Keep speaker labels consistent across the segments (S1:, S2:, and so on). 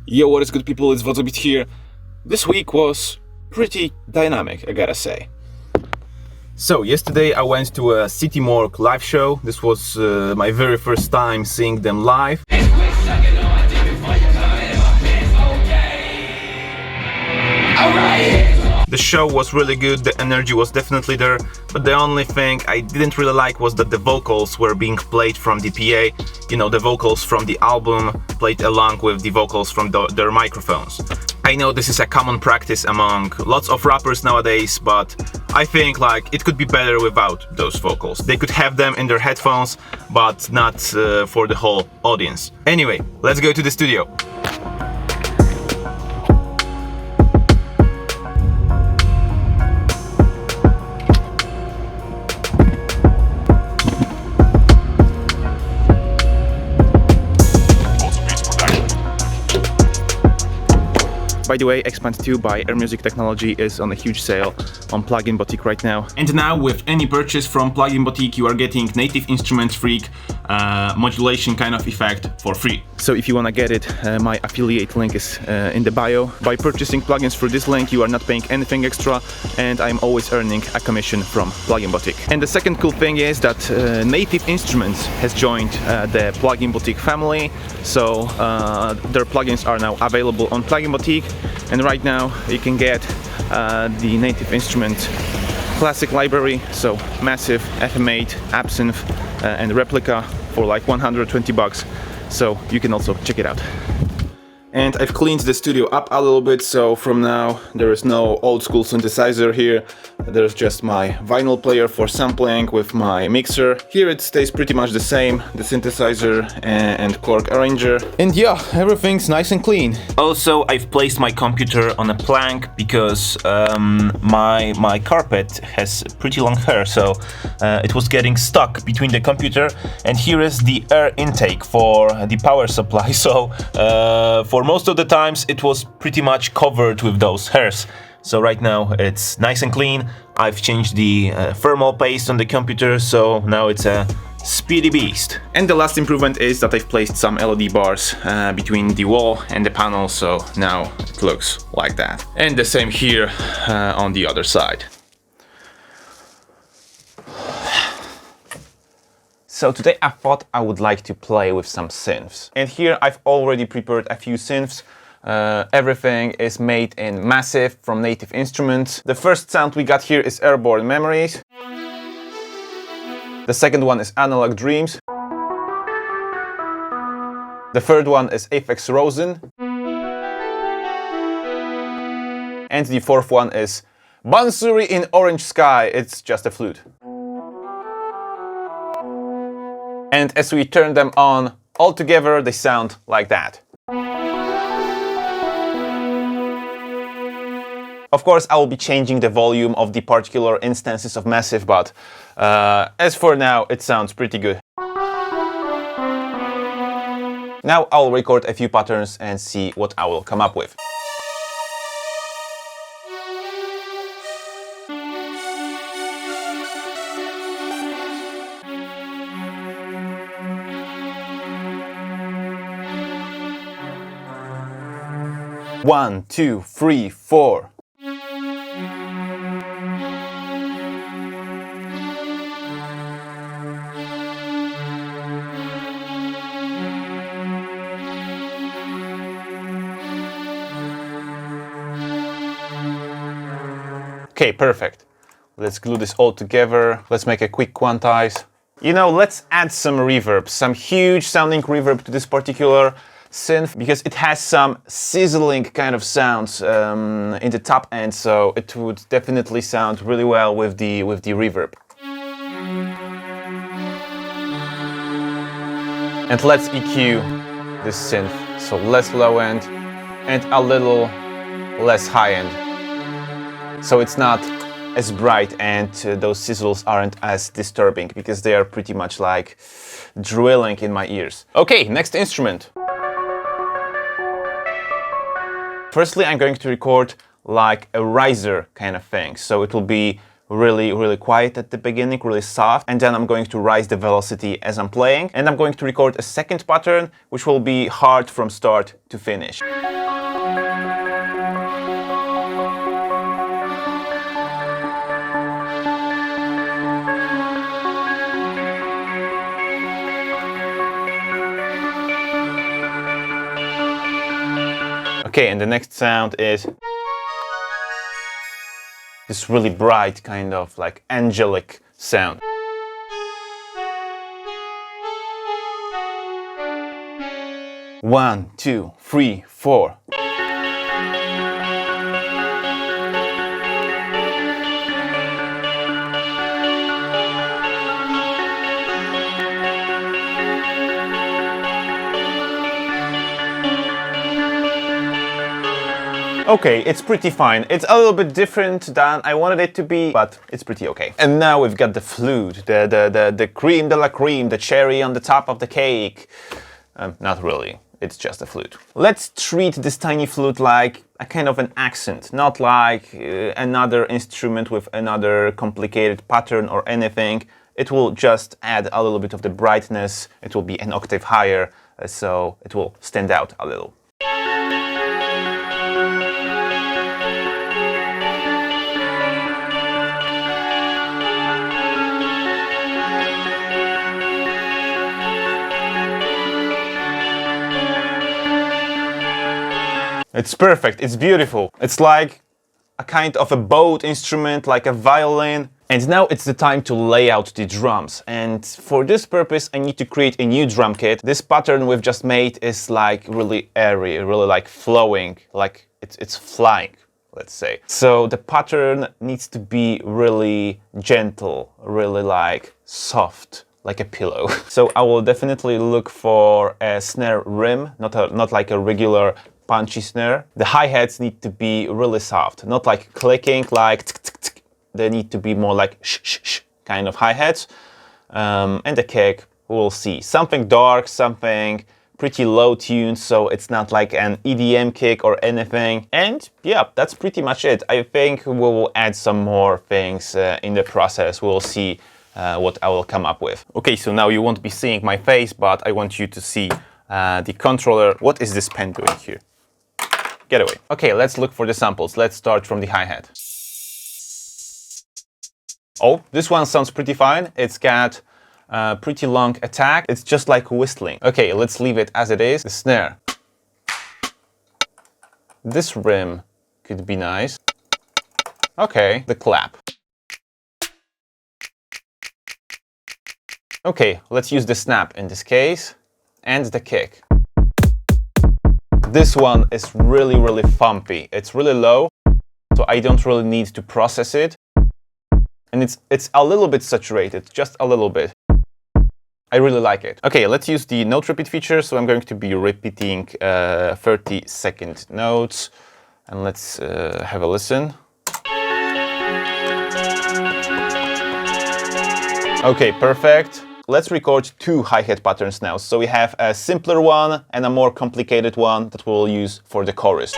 S1: Yo, what is good, people? It's Wodzu here. This week was pretty dynamic, I gotta say. So, yesterday I went to a City Morgue live show. This was my very first time seeing them live. The show was really good, the energy was definitely there, but the only thing I didn't really like was that the vocals were being played from the PA. You know, the vocals from the album played along with the vocals from their microphones. I know this is a common practice among lots of rappers nowadays, but I think like it could be better without those vocals. They could have them in their headphones, but not for the whole audience. Anyway, let's go to the studio. By the way, Expand 2 by Air Music Technology is on a huge sale on Plugin Boutique right now. And now with any purchase from Plugin Boutique, you are getting native instruments freak, modulation kind of effect for free. So if you wanna get it, my affiliate link is in the bio. By purchasing plugins through this link, you are not paying anything extra, and I'm always earning a commission from Plugin Boutique. And the second cool thing is that Native Instruments has joined the Plugin Boutique family. So their plugins are now available on Plugin Boutique. And right now you can get the Native Instrument classic library, so massive FM8, Absinthe and Replica for like 120 bucks. So you can also check it out. And I've cleaned the studio up a little bit, so from now there is no old school synthesizer here. There's just my vinyl player for sampling with my mixer. Here it stays pretty much the same, the synthesizer and Korg arranger. And yeah, everything's nice and clean. Also, I've placed my computer on a plank because my carpet has pretty long hair, so it was getting stuck between the computer. And here is the air intake for the power supply, so for most of the times it was pretty much covered with those hairs. So right now it's nice and clean. I've changed the thermal paste on the computer, so now it's a speedy beast. And the last improvement is that I've placed some LED bars between the wall and the panel, so now it looks like that. And the same here on the other side. So today I thought I would like to play with some synths. And here I've already prepared a few synths. Everything is made in Massive from Native Instruments. The first sound we got here is Airborne Memories. The second one is Analog Dreams. The third one is Aphex Rosen. And the fourth one is Bansuri in Orange Sky. It's just a flute. And as we turn them on, all together they sound like that. Of course, I will be changing the volume of the particular instances of Massive, but as for now, it sounds pretty good. Now I'll record a few patterns and see what I will come up with. One, two, three, four. Okay, perfect. Let's glue this all together. Let's make a quick quantize. You know, let's add some reverb, some huge sounding reverb to this particular synth, because it has some sizzling kind of sounds in the top end, so it would definitely sound really well with the reverb. And let's EQ this synth, so less low end and a little less high end, so it's not as bright and those sizzles aren't as disturbing, because they are pretty much like drilling in my ears. Okay, next instrument. Firstly, I'm going to record like a riser kind of thing. So it will be really quiet at the beginning, really soft, and then I'm going to rise the velocity as I'm playing, and I'm going to record a second pattern, which will be hard from start to finish. Okay, and the next sound is this really bright, kind of like angelic sound. One, two, three, four. Okay, it's pretty fine. It's a little bit different than I wanted it to be, but it's pretty okay. And now we've got the flute, the cream de la cream, the cherry on the top of the cake. Not really, it's just a flute. Let's treat this tiny flute like a kind of an accent, not like another instrument with another complicated pattern or anything. It will just add a little bit of the brightness. It will be an octave higher, so it will stand out a little. It's perfect, it's beautiful. It's like a kind of a bowed instrument, like a violin. And now it's the time to lay out the drums. And for this purpose, I need to create a new drum kit. This pattern we've just made is like really airy, really like flowing, like it's flying, let's say. So the pattern needs to be really gentle, really like soft, like a pillow. So I will definitely look for a snare rim, not like a regular punchy snare. The hi-hats need to be really soft, not like clicking, like tick, tick, tick. They need to be more like shh, shh, shh kind of hi-hats. And the kick, we'll see. Something dark, something pretty low tuned, so it's not like an EDM kick or anything. And yeah, that's pretty much it. I think we will add some more things in the process. We'll see what I will come up with. Okay, so now you won't be seeing my face, but I want you to see the controller. What is this pen doing here? Get away. Okay, let's look for the samples. Let's start from the hi-hat. Oh, this one sounds pretty fine. It's got a pretty long attack. It's just like whistling. Okay, let's leave it as it is. The snare. This rim could be nice. Okay, the clap. Okay, let's use the snap in this case. And the kick. This one is really thumpy. It's really low, so I don't really need to process it. And it's a little bit saturated, just a little bit. I really like it. Okay, let's use the note repeat feature. So I'm going to be repeating 30-second notes. And let's have a listen. Okay, perfect. Let's record two hi-hat patterns now. So we have a simpler one and a more complicated one that we'll use for the chorus.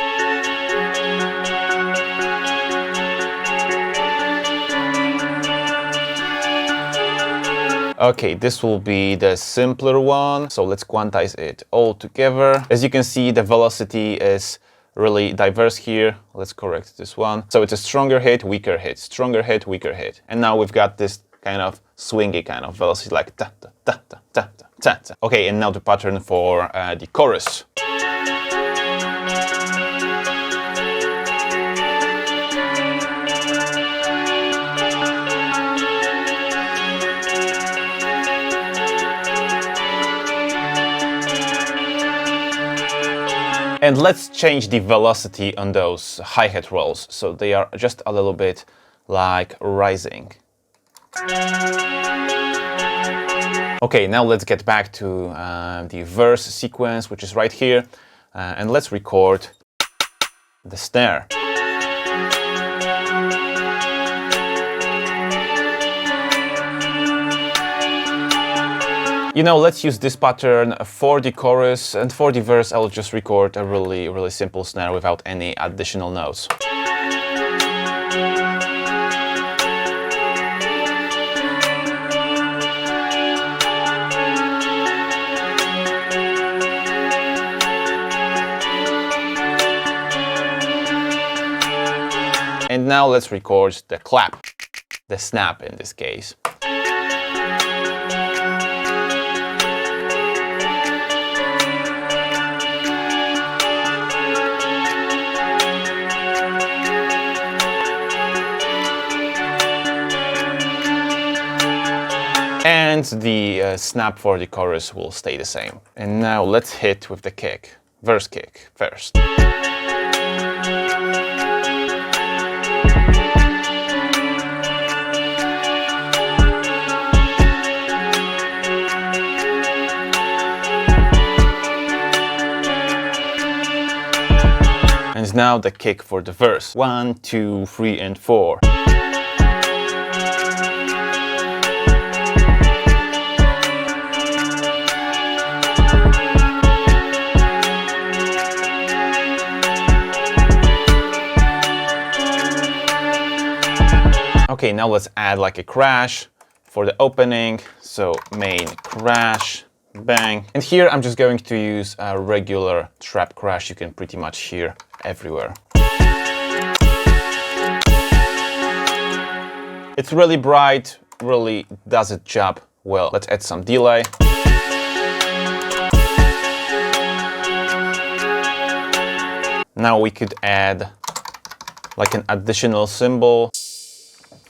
S1: Okay, this will be the simpler one. So let's quantize it all together. As you can see, the velocity is really diverse here. Let's correct this one. So it's a stronger hit, weaker hit, stronger hit, weaker hit. And now we've got this kind of swingy kind of velocity, like ta ta ta ta ta ta ta. Okay, and now the pattern for the chorus. And let's change the velocity on those hi-hat rolls, so they are just a little bit like rising. Okay, now let's get back to the verse sequence, which is right here, and let's record the snare. You know, let's use this pattern for the chorus, and for the verse I'll just record a really simple snare without any additional notes. And now let's record the clap, the snap in this case. And the snap for the chorus will stay the same. And now let's hit with the kick, verse kick first. And now the kick for the verse. 1, 2, 3, and 4. Okay, now let's add like a crash for the opening. So main crash, bang. And here I'm just going to use a regular trap crash you can pretty much hear everywhere. It's really bright, really does its job well. Let's add some delay. Now we could add like an additional cymbal.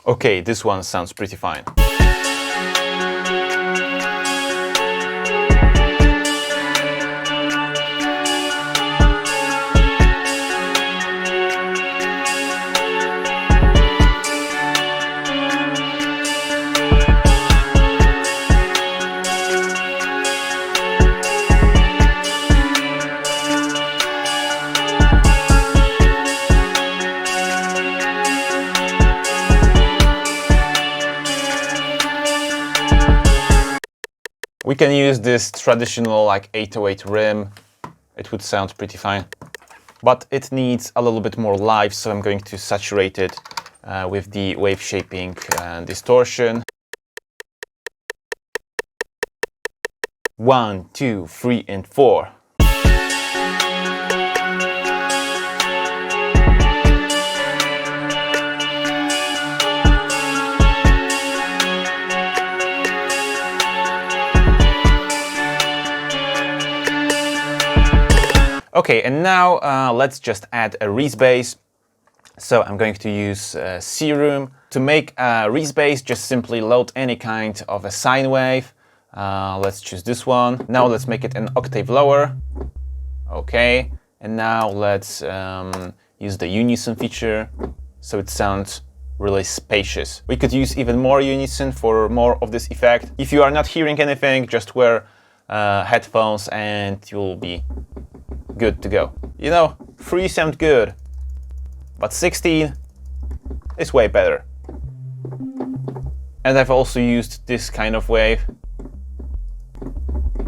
S1: Okay, this one sounds pretty fine. We can use this traditional like 808 rim. It would sound pretty fine. But it needs a little bit more live, so I'm going to saturate it with the wave shaping and distortion. 1, 2, 3, and 4. Okay, and now let's just add a Reese bass. So I'm going to use Serum. To make a Reese bass, just simply load any kind of a sine wave. Let's choose this one. Now let's make it an octave lower. Okay, and now let's use the unison feature so it sounds really spacious. We could use even more unison for more of this effect. If you are not hearing anything, just wear headphones and you'll be good to go. You know, 3 sound good, but 16 is way better. And I've also used this kind of wave,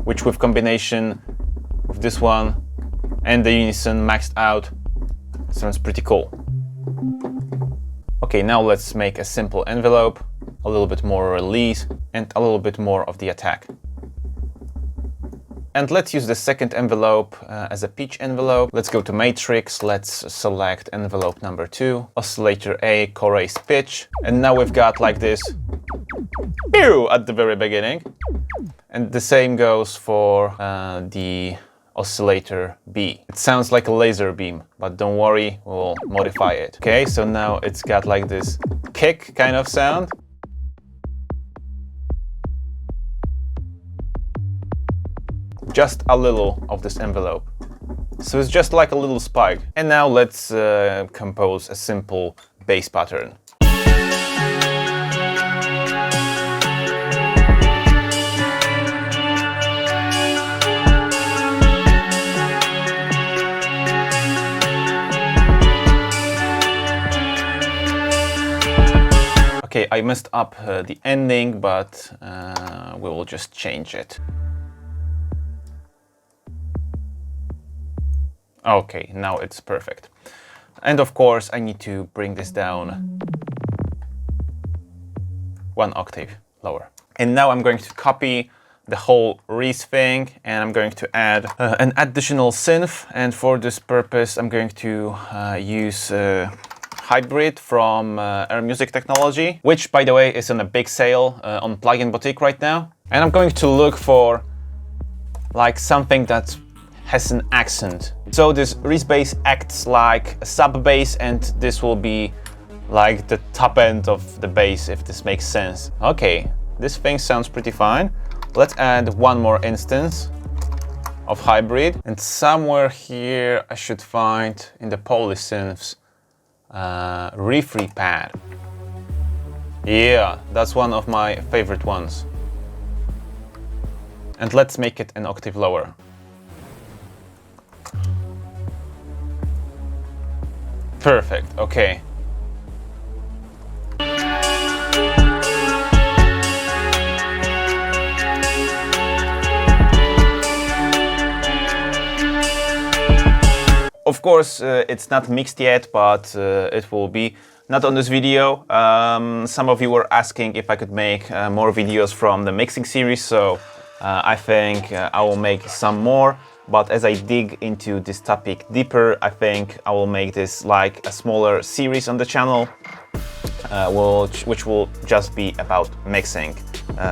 S1: which with combination with this one and the unison maxed out sounds pretty cool. Okay, now let's make a simple envelope, a little bit more release and a little bit more of the attack. And let's use the second envelope as a pitch envelope. Let's go to Matrix, let's select envelope number 2, oscillator A, chorus pitch. And now we've got like this pew at the very beginning. And the same goes for the oscillator B. It sounds like a laser beam, but don't worry, we'll modify it. Okay, so now it's got like this kick kind of sound. Just a little of this envelope. So it's just like a little spike. And now let's compose a simple bass pattern. Okay, I messed up the ending, but we will just change it. Okay, now it's perfect. And of course, I need to bring this down 1 octave lower. And now I'm going to copy the whole Reese thing and I'm going to add an additional synth. And for this purpose, I'm going to use hybrid from Music Technology, which, by the way, is on a big sale on Plugin Boutique right now. And I'm going to look for like something that has an accent. So this Reese bass acts like a sub bass, and this will be like the top end of the bass, if this makes sense. Okay, this thing sounds pretty fine. Let's add one more instance of hybrid, and somewhere here I should find in the polysynths refree pad. Yeah, that's one of my favorite ones. And let's make it an octave lower. Perfect, okay. Of course, it's not mixed yet, but it will be. Not on this video. Some of you were asking if I could make more videos from the mixing series, so I think I will make some more. But as I dig into this topic deeper, I think I will make this like a smaller series on the channel, which will just be about mixing,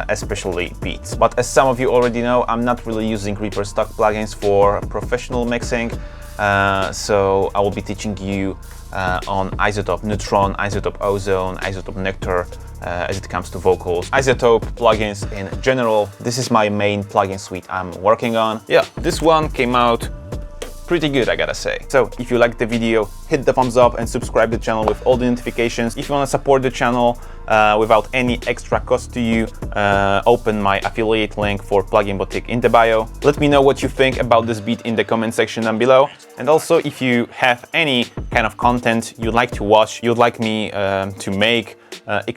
S1: especially beats. But as some of you already know, I'm not really using Reaper stock plugins for professional mixing. So I will be teaching you on iZotope Neutron, iZotope Ozone, iZotope Nectar as it comes to vocals, iZotope plugins in general. This is my main plugin suite I'm working on. Yeah, this one came out pretty good, I gotta say. So if you liked the video, hit the thumbs up and subscribe to the channel with all the notifications. If you want to support the channel without any extra cost to you, open my affiliate link for Plugin Boutique in the bio. Let me know what you think about this beat in the comment section down below. And also, if you have any kind of content you'd like to watch, you'd like me to make,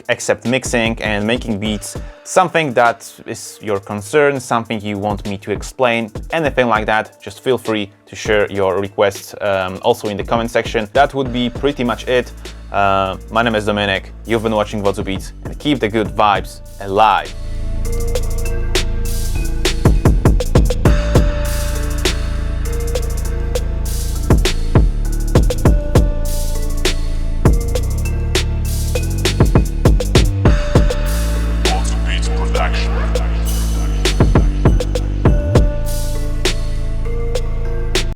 S1: except mixing and making beats, something that is your concern, something you want me to explain, anything like that, just feel free to share your requests also in the comment section. That would be pretty much it. My name is Dominik, you've been watching Wodzu Beats, and keep the good vibes alive.